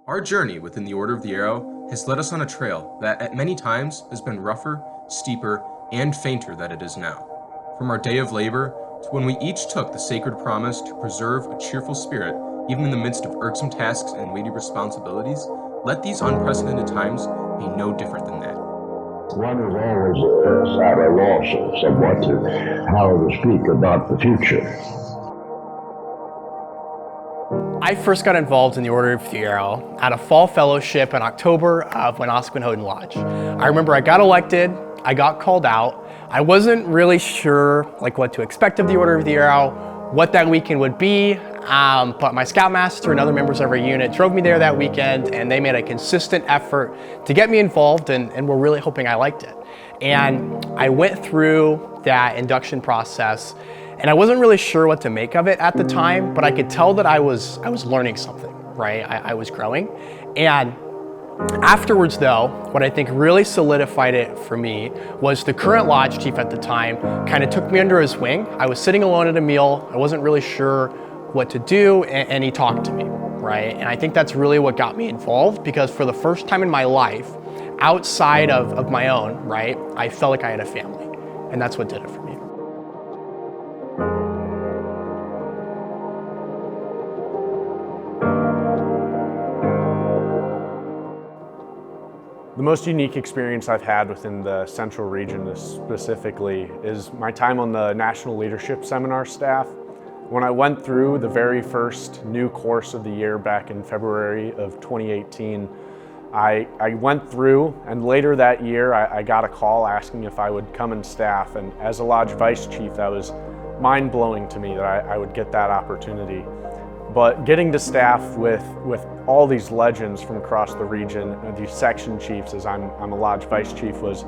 Our journey within the Order of the Arrow has led us on a trail that at many times has been rougher, steeper, and fainter than it is now. From our day of labor to when we each took the sacred promise to preserve a cheerful spirit even in the midst of irksome tasks and weighty responsibilities, let these unprecedented times be no different than that. One is always at a loss somewhat to how to speak about the future. I first got involved in the Order of the Arrow at a fall fellowship in October of Winosquin Lodge. I remember I got elected, I got called out. I wasn't really sure what to expect of the Order of the Arrow, what that weekend would be, but my scoutmaster and other members of our unit drove me there that weekend, and they made a consistent effort to get me involved, and were really hoping I liked it. And I went through that induction process, and I wasn't really sure what to make of it at the time, but I could tell that I was learning something, right? I was growing. And afterwards though, what I think really solidified it for me was the current lodge chief at the time kind of took me under his wing. I was sitting alone at a meal, I wasn't really sure what to do, and he talked to me, right? And I think that's really what got me involved, because for the first time in my life, outside of my own, right, I felt like I had a family, and that's what did it for me. The most unique experience I've had within the Central region specifically is my time on the National Leadership Seminar staff. When I went through the very first new course of the year back in February of 2018, I went through, and later that year I got a call asking if I would come and staff, and as a lodge vice chief, that was mind-blowing to me that I would get that opportunity. But getting to staff with all these legends from across the region, these section chiefs, as I'm a lodge vice chief, was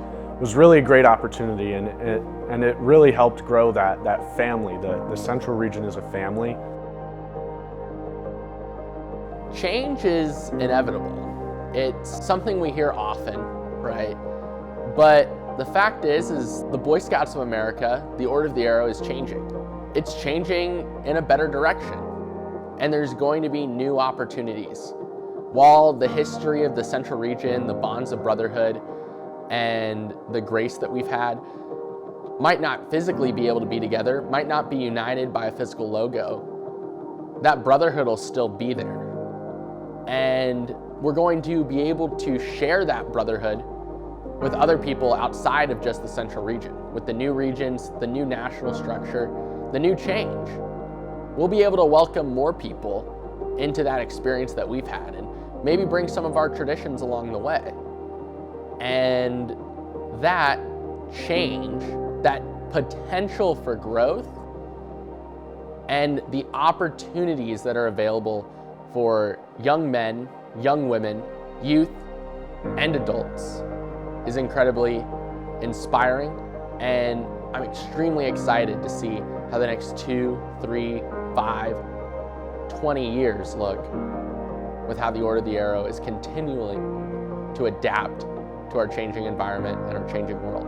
really a great opportunity, and it really helped grow that family. The Central region is a family. Change is inevitable. It's something we hear often, right? But the fact is the Boy Scouts of America, the Order of the Arrow, is changing. It's changing in a better direction. And there's going to be new opportunities. While the history of the Central region, the bonds of brotherhood, and the grace that we've had might not physically be able to be together, might not be united by a physical logo, that brotherhood will still be there. And we're going to be able to share that brotherhood with other people outside of just the Central region, with the new regions, the new national structure, the new change. We'll be able to welcome more people into that experience that we've had, and maybe bring some of our traditions along the way. And that change, that potential for growth, and the opportunities that are available for young men, young women, youth, and adults is incredibly inspiring, and I'm extremely excited to see how the next 2, 3, 5, 20 years look with how the Order of the Arrow is continuing to adapt to our changing environment and our changing world.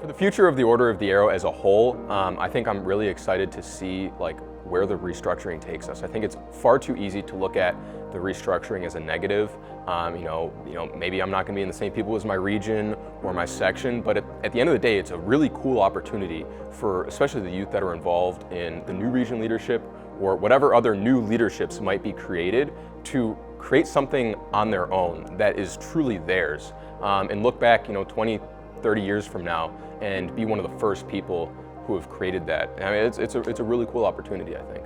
For the future of the Order of the Arrow as a whole, I think I'm really excited to see where the restructuring takes us. I think it's far too easy to look at the restructuring as a negative. Maybe I'm not going to be in the same people as my region or my section, but at the end of the day, it's a really cool opportunity for especially the youth that are involved in the new region leadership or whatever other new leaderships might be created to create something on their own that is truly theirs, and look back 20, 30 years from now and be one of the first people who have created that. I mean, it's a really cool opportunity, I think.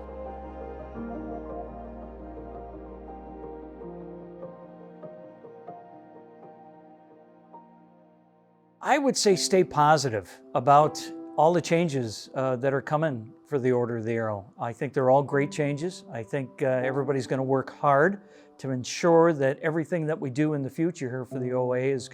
I would say stay positive about all the changes that are coming for the Order of the Arrow. I think they're all great changes. I think everybody's going to work hard to ensure that everything that we do in the future here for the OA is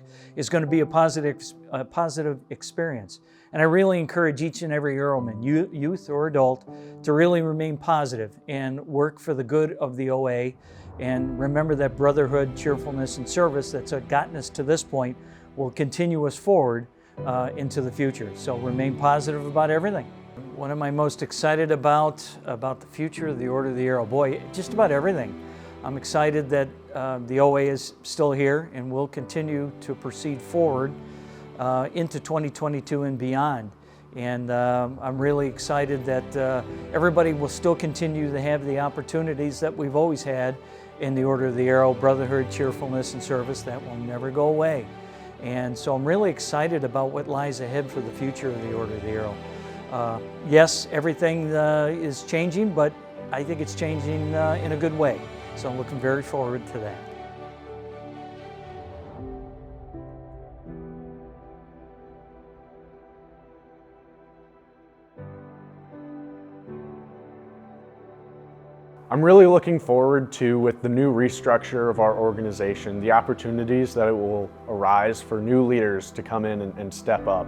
going to be a positive experience. And I really encourage each and every Arrowman, youth or adult, to really remain positive and work for the good of the OA. And remember that brotherhood, cheerfulness, and service that's gotten us to this point will continue us forward into the future. So remain positive about everything. What am I most excited about the future of the Order of the Arrow? Boy, just about everything. I'm excited that the OA is still here and will continue to proceed forward into 2022 and beyond. And I'm really excited that everybody will still continue to have the opportunities that we've always had in the Order of the Arrow: brotherhood, cheerfulness, and service. That will never go away. And so I'm really excited about what lies ahead for the future of the Order of the Arrow. Yes, everything is changing, but I think it's changing in a good way. So I'm looking very forward to that. I'm really looking forward to, with the new restructure of our organization, the opportunities that it will arise for new leaders to come in and step up.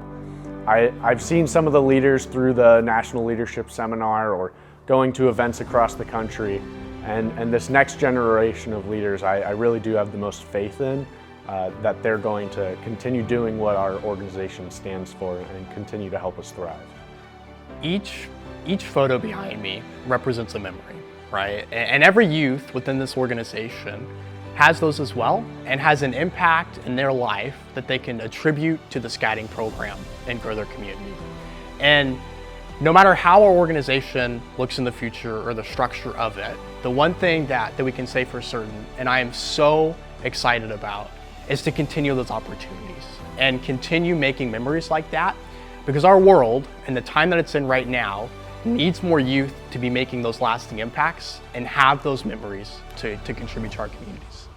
I've seen some of the leaders through the National Leadership Seminar or going to events across the country, and this next generation of leaders I really do have the most faith in, that they're going to continue doing what our organization stands for and continue to help us thrive. Each photo behind me represents a memory, right? And every youth within this organization has those as well, and has an impact in their life that they can attribute to the Scouting program and grow their community. And no matter how our organization looks in the future or the structure of it, the one thing that we can say for certain, and I am so excited about, is to continue those opportunities and continue making memories like that, because our world and the time that it's in right now needs more youth to be making those lasting impacts and have those memories to contribute to our communities.